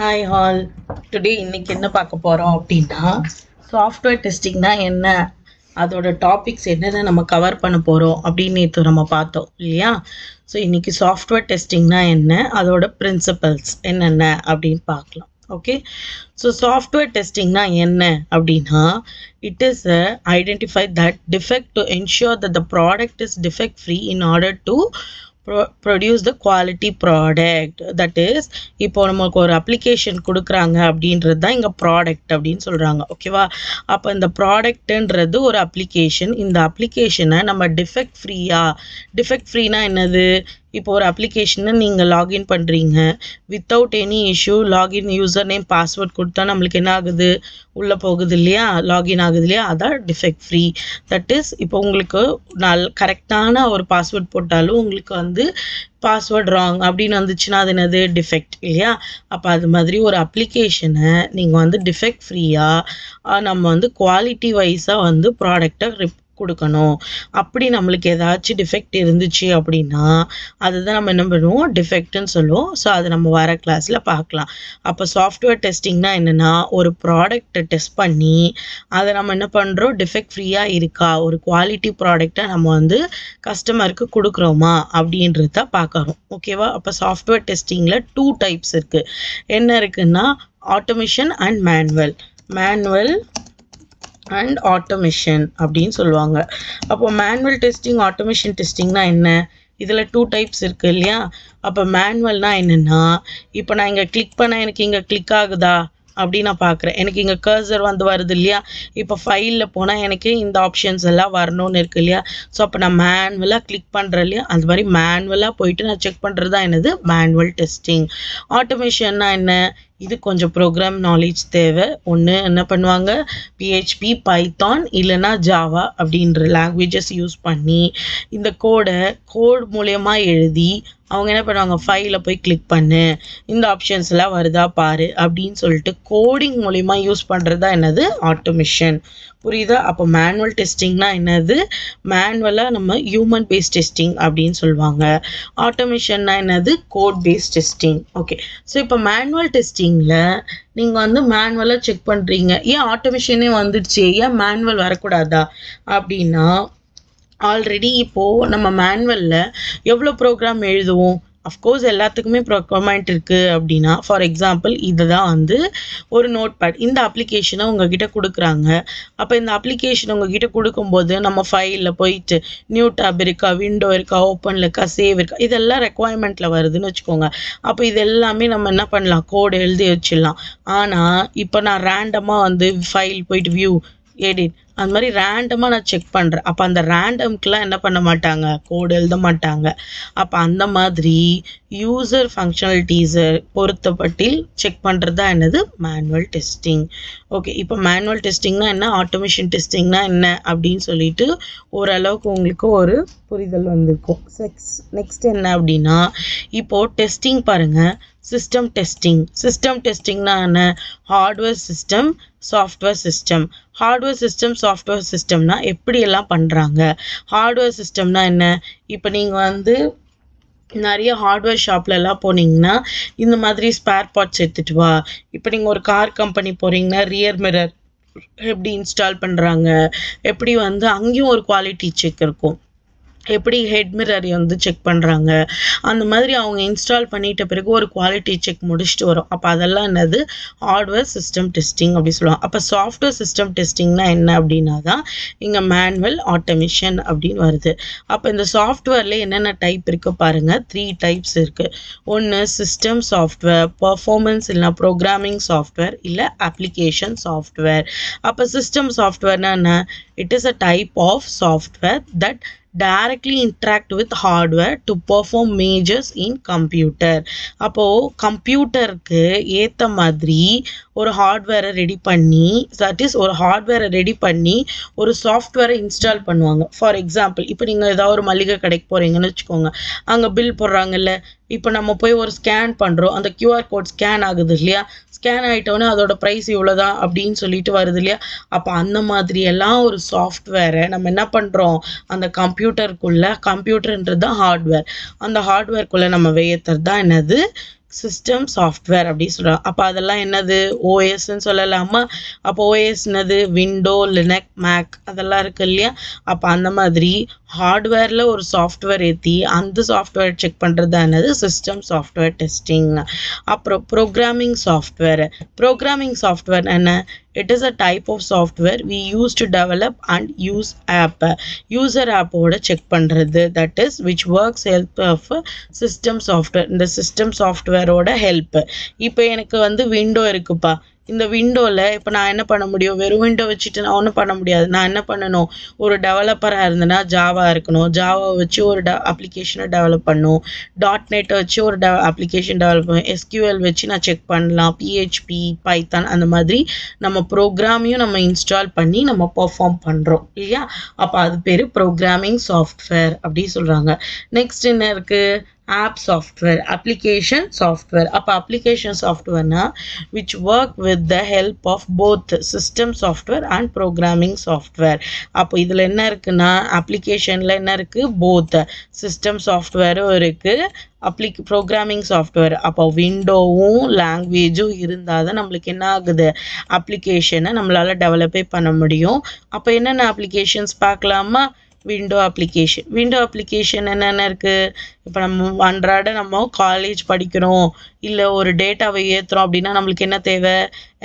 Hi all. Today இன்னைக்கு என்ன பார்க்க போகிறோம் அப்படின்னா, சாஃப்ட்வேர் டெஸ்டிங்னா என்ன, அதோட டாபிக்ஸ் என்னென்ன நம்ம கவர் பண்ண போகிறோம் அப்படின்னு நேற்று நம்ம பார்த்தோம் இல்லையா. ஸோ இன்னைக்கு சாஃப்ட்வேர் டெஸ்டிங்னா என்ன, அதோட பிரின்சிபல்ஸ் என்னென்ன அப்படின்னு பார்க்கலாம். ஓகே, ஸோ சாஃப்ட்வேர் டெஸ்டிங்னா என்ன அப்படின்னா, it is identify that defect to ensure that the product is defect free in order to produce the quality product. That is, இப்போ நமக்கு ஒரு அப்ளிகேஷன் கொடுக்குறாங்க அப்படின்றது தான் இங்கே ப்ராடக்ட் அப்படின்னு சொல்கிறாங்க. ஓகேவா, அப்போ இந்த ப்ராடக்ட்ன்றது ஒரு அப்ளிகேஷன். இந்த அப்ளிகேஷனை நம்ம டிஃபெக்ட் ஃப்ரீனா என்னது, இப்போ ஒரு அப்ளிகேஷனை நீங்கள் லாகின் பண்ணுறீங்க, without any issue login user name password கொடுத்தா நம்மளுக்கு என்ன ஆகுது, உள்ளே போகுது இல்லையா, லாகின் ஆகுது இல்லையா, அதான் டிஃபெக்ட் ஃப்ரீ. தட் இஸ், இப்போ உங்களுக்கு கரெக்டான ஒரு பாஸ்வேர்ட் போட்டாலும் உங்களுக்கு பாஸ்வேர்ட் ராங் அப்படின்னு வந்துச்சுன்னா அது என்னது, டிஃபெக்ட் இல்லையா. அப்போ அது மாதிரி ஒரு அப்ளிகேஷனை நீங்கள் டிஃபெக்ட் ஃப்ரீயாக நம்ம குவாலிட்டி வைஸாக ப்ராடக்டை கொடுக்கணும். அப்படி நம்மளுக்கு ஏதாச்சும் டிஃபெக்ட் இருந்துச்சு அப்படின்னா அதுதான் நம்ம என்ன பண்ணுவோம், டிஃபெக்ட்னு சொல்லுவோம். ஸோ அது நம்ம வர கிளாஸில் பார்க்கலாம். அப்போ சாஃப்ட்வேர் டெஸ்டிங்னா என்னென்னா, ஒரு ப்ராடக்டை டெஸ்ட் பண்ணி அதை நம்ம என்ன பண்ணுறோம், டிஃபெக்ட் ஃப்ரீயாக இருக்கா, ஒரு குவாலிட்டி ப்ராடக்டை நம்ம கஸ்டமருக்கு கொடுக்குறோமா அப்படின்றத பார்க்குறோம். ஓகேவா, அப்போ சாஃப்ட்வேர் டெஸ்டிங்கில் 2 டைப்ஸ் இருக்குது. என்ன இருக்குன்னா, automation and manual and automation அப்படின்னு சொல்லுவாங்க. அப்போ மேனுவல் டெஸ்டிங், ஆட்டோமேஷன் டெஸ்டிங்னா என்ன, இதில் 2 டைப்ஸ் இருக்குது இல்லையா. அப்போ மேனுவல்னா என்னென்னா, இப்போ நான் இங்கே கிளிக் பண்ண எனக்கு இங்கே கிளிக் ஆகுதா அப்படின்னு நான் பார்க்குறேன், எனக்கு இங்கே கர்சர் வருது இல்லையா. இப்போ ஃபைலில் போனால் எனக்கு இந்த ஆப்ஷன்ஸ் எல்லாம் வரணும்னு இருக்கு இல்லையா. ஸோ அப்போ நான் மேனுவலாக கிளிக் பண்ணுறேன் இல்லையா, அது மாதிரி மேனுவலாக போயிட்டு நான் செக் பண்ணுறது தான் என்னது, மேனுவல் டெஸ்டிங். ஆட்டோமேஷன்னா என்ன, இது கொஞ்சம் ப்ரோக்ராம் நாலேஜ் தேவை. ஒன்று என்ன பண்ணுவாங்க, PHP, பைத்தான் இல்லைன்னா ஜாவா அப்படின்ற லாங்குவேஜஸ் யூஸ் பண்ணி இந்த கோட் மூலயமா எழுதி அவங்க என்ன பண்ணுவாங்க, ஃபைலில் போய் கிளிக் பண்ணு, இந்த ஆப்ஷன்ஸ்லாம் வருதா பாரு அப்படின்னு சொல்லிட்டு கோடிங் மூலயமா யூஸ் பண்ணுறது தான் என்னது, ஆட்டோமேஷன். புரியுதா. அப்போ மேனுவல் டெஸ்டிங்னா என்னது, மேனுவலாக நம்ம ஹியூமன் பேஸ்ட் டெஸ்டிங் அப்படின்னு சொல்லுவாங்க. ஆட்டோமேஷன்னா என்னது, code based testing. Okay, so இப்போ மேனுவல் டெஸ்டிங்கில் நீங்கள் மேனுவலாக செக் பண்ணுறீங்க, ஏன் ஆட்டோமேஷனே வந்துடுச்சு, ஏன் மேனுவல் வரக்கூடாதா அப்படின்னா, ஆல்ரெடி இப்போது நம்ம மேனுவலில் எவ்வளோ ப்ரோக்ராம் எழுதுவோம், அஃப்கோர்ஸ் எல்லாத்துக்குமே ப்ரோக்ராமெண்ட் இருக்குது அப்படின்னா, ஃபார் எக்ஸாம்பிள் இதுதான் ஒரு நோட் பேட். இந்த அப்ளிகேஷனை உங்ககிட்ட கொடுக்குறாங்க. அப்போ இந்த அப்ளிகேஷன் உங்ககிட்ட கொடுக்கும்போது நம்ம ஃபைலில் போயிட்டு நியூ டேப் இருக்கா, விண்டோ இருக்கா, ஓப்பனில் இருக்கா, சேவ் இருக்கா, இதெல்லாம் ரெக்குவயர்மெண்ட்டில் வருதுன்னு வச்சுக்கோங்க. அப்போ இது எல்லாமே நம்ம என்ன பண்ணலாம், கோடு எழுதி வச்சிடலாம். ஆனால் இப்போ நான் ரேண்டமாக ஃபைல் போயிட்டு வியூ, எடிட், அந்த மாதிரி ரேண்டமாக நான் செக் பண்ணுறேன். அப்போ அந்த ரேண்டம்க்கெலாம் என்ன பண்ண மாட்டாங்க, கோடு எழுத மாட்டாங்க. அப்போ அந்த மாதிரி யூசர் ஃபங்க்ஷனாலிட்டிஸை பொறுத்தப்பட்டில் செக் பண்ணுறது தான் என்னது, மேனுவல் டெஸ்டிங். ஓகே, இப்போ மேனுவல் டெஸ்டிங்னா என்ன, ஆட்டோமேஷன் டெஸ்டிங்னா என்ன அப்படின்னு சொல்லிட்டு ஓரளவுக்கு உங்களுக்கு ஒரு புரிதல் வந்திருக்கும். நெக்ஸ்ட் என்ன அப்படின்னா, இப்போது டெஸ்டிங் பாருங்கள், சிஸ்டம் டெஸ்டிங்னா என்ன, ஹார்ட்வேர் சிஸ்டம், சாஃப்ட்வேர் சிஸ்டம்னா எப்படியெல்லாம் பண்ணுறாங்க. ஹார்ட்வேர் சிஸ்டம்னா என்ன, இப்போ நீங்கள் நிறைய ஹார்ட்வேர் ஷாப்லலாம் போனீங்கன்னா இந்த மாதிரி ஸ்பேர் பார்ட்ஸ் எடுத்துகிட்டு வா. இப்போ நீங்கள் ஒரு கார் கம்பெனி போகிறீங்கன்னா ரியர் மிரர் எப்படி இன்ஸ்டால் பண்ணுறாங்க, எப்படி அங்கேயும் ஒரு குவாலிட்டி செக் இருக்கும், எப்படி ஹெட் மிரரை செக் பண்ணுறாங்க, அந்த மாதிரி அவங்க இன்ஸ்டால் பண்ணிட்ட பிறகு ஒரு குவாலிட்டி செக் முடிச்சுட்டு வரும். அப்போ அதெல்லாம் என்னது, ஹார்ட்வேர் சிஸ்டம் டெஸ்டிங் அப்படி சொல்லுவாங்க. அப்போ சாஃப்ட்வேர் சிஸ்டம் டெஸ்டிங்னா என்ன அப்படின்னா தான் இங்கே மேனுவல், ஆட்டோமேஷன் அப்படின்னு வருது. அப்போ இந்த சாஃப்ட்வேரில் என்னென்ன டைப் இருக்குது பாருங்கள், 3 டைப்ஸ் இருக்குது. ஒன்று சிஸ்டம் சாஃப்ட்வேர், பர்ஃபார்மன்ஸ் இல்லைனா ப்ரோக்ராமிங் சாஃப்ட்வேர், இல்லை அப்ளிகேஷன் சாஃப்ட்வேர். அப்போ சிஸ்டம் சாஃப்ட்வேர்னா என்ன, it is a type of software that directly interact with hardware to perform measures in computer. அப்போது கம்ப்யூட்டருக்கு ஏற்ற மாதிரி ஒரு ஹார்ட்வேரை ரெடி பண்ணி, தட் இஸ் ஒரு ஹார்ட்வேரை ரெடி பண்ணி ஒரு சாஃப்ட்வேரை இன்ஸ்டால் பண்ணுவாங்க. ஃபார் எக்ஸாம்பிள், இப்போ நீங்கள் ஏதாவது ஒரு மளிகை கடைக்கு போகிறீங்கன்னு வச்சுக்கோங்க, அங்கே பில் போடுறாங்கல்ல, இப்போ நம்ம போய் ஒரு ஸ்கேன் பண்ணுறோம், அந்த QR கோட் ஸ்கேன் ஆகுது இல்லையா, ஸ்கேன் ஆகிட்டோன்னே அதோட ப்ரைஸ் இவ்வளோதான் அப்படின்னு சொல்லிட்டு வருது இல்லையா. அப்போ அந்த மாதிரியெல்லாம் ஒரு சாஃப்ட்வேரை நம்ம என்ன பண்ணுறோம், அந்த கம்ப்யூட்டருக்குள்ளே, கம்ப்யூட்டர்ன்றது தான் ஹார்ட்வேர், அந்த ஹார்ட்வேர்க்குள்ளே நம்ம ஏற்றுறது தான் என்னது, சிஸ்டம் சாஃப்ட்வேர் அப்படி சொல்கிறாங்க. அப்போ அதெல்லாம் என்னது ஓஎஸ்ன்னு சொல்லலாமா? அப்போ ஓஎஸ் என்னது விண்டோ, லினக்ஸ், மேக் அதெல்லாம் இருக்கு இல்லையா? அப்போ அந்த மாதிரி ஹார்ட்வேரில் ஒரு சாஃப்ட்வேர் ஏற்றி அந்த சாஃப்ட்வேர் செக் பண்ணுறது தான் என்னது சிஸ்டம் சாஃப்ட்வேர் டெஸ்டிங். அப்புறம் ப்ரோக்ராமிங் சாஃப்ட்வேர் என்ன? It is a type of software we use to develop and use app. User app ஓட check பண்றது. That is which works help of system software. இந்த system software ஓட help. இப்போ எனக்கு வந்து window இருக்குப்பா. இந்த விண்டோவில் இப்போ நான் என்ன பண்ண முடியும்? வெறும் விண்டோ வச்சுட்டு நான் ஒன்றும் பண்ண முடியாது. நான் என்ன பண்ணணும்? ஒரு டெவலப்பராக இருந்தேன்னா ஜாவா இருக்கணும். ஜாவா வச்சு ஒரு அப்ளிகேஷனை டெவலப் பண்ணணும். .NET வச்சு ஒரு அப்ளிகேஷன் டெவலப் பண்ணணும். SQL வச்சு நான் செக் பண்ணலாம். PHP, பைத்தான் அந்த மாதிரி நம்ம ப்ரோக்ராமையும் நம்ம இன்ஸ்டால் பண்ணி நம்ம பெர்ஃபார்ம் பண்ணுறோம் இல்லையா? அப்போ அது பேர் ப்ரோக்ராமிங் சாஃப்ட்வேர் அப்படி சொல்கிறாங்க. நெக்ஸ்ட் என்ன இருக்குது? App software, application software. அப்போ அப்ளிகேஷன் சாஃப்ட்வேர்னா which work with the help of both system software and programming software. அப்போ இதில் என்ன இருக்குன்னா அப்ளிகேஷனில் என்ன இருக்குது? போத் சிஸ்டம் சாஃப்ட்வேரும் இருக்குது, ப்ரோக்ராமிங் சாஃப்ட்வேர். அப்போ விண்டோவும் லாங்குவேஜும் இருந்தால் தான் நம்மளுக்கு என்ன ஆகுது? அப்ளிகேஷனை நம்மளால் டெவலப்பே பண்ண முடியும். அப்போ என்னென்ன அப்ளிகேஷன்ஸ் பார்க்கலாமா? விண்டோ அப்ளிகேஷன் என்னென்ன இருக்குது? இப்போ நம்ம காலேஜ் படிக்கிறோம், இல்லை ஒரு டேட்டாவை ஏற்றுறோம் அப்படின்னா நம்மளுக்கு என்ன தேவை?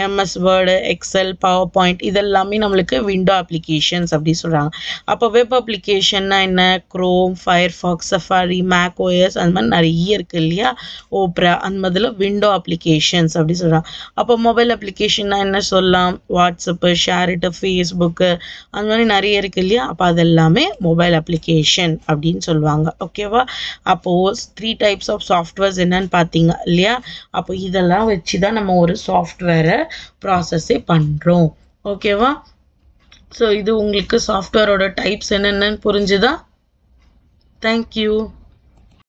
MS word, Excel, PowerPoint இதெல்லாமே நம்மளுக்கு விண்டோ அப்ளிகேஷன்ஸ் அப்படி சொல்கிறாங்க. அப்போ வெப் அப்ளிகேஷன்னா என்ன? Chrome, Firefox, Safari, Mac OS அந்த மாதிரி நிறைய இருக்குது இல்லையா? ஓப்ரா அந்த மாதிரில விண்டோ அப்ளிகேஷன்ஸ் அப்படி சொல்கிறாங்க. அப்போ மொபைல் அப்ளிகேஷன்னா என்ன சொல்லலாம்? வாட்ஸ்அப்பு, ஷேரிட்டு, ஃபேஸ்புக்கு அந்த மாதிரி நிறைய இருக்குது இல்லையா? அப்போ அதெல்லாமே மொபைல் அப்ளிகேஷன் அப்படின்னு சொல்லுவாங்க. ஓகேவா? அப்போது 3 types ஆஃப் சாஃப்ட்வேர்ஸ் என்னன்னு பார்த்தீங்க இல்லையா? அப்போ இதெல்லாம் வச்சு தான் நம்ம ஒரு சாஃப்ட்வேரை ப்ராசஸே பண்ணுறோம். ஓகேவா? ஸோ இது உங்களுக்கு சாஃப்ட்வேரோட டைப்ஸ் என்னென்னு புரிஞ்சுதா? தேங்க்யூ.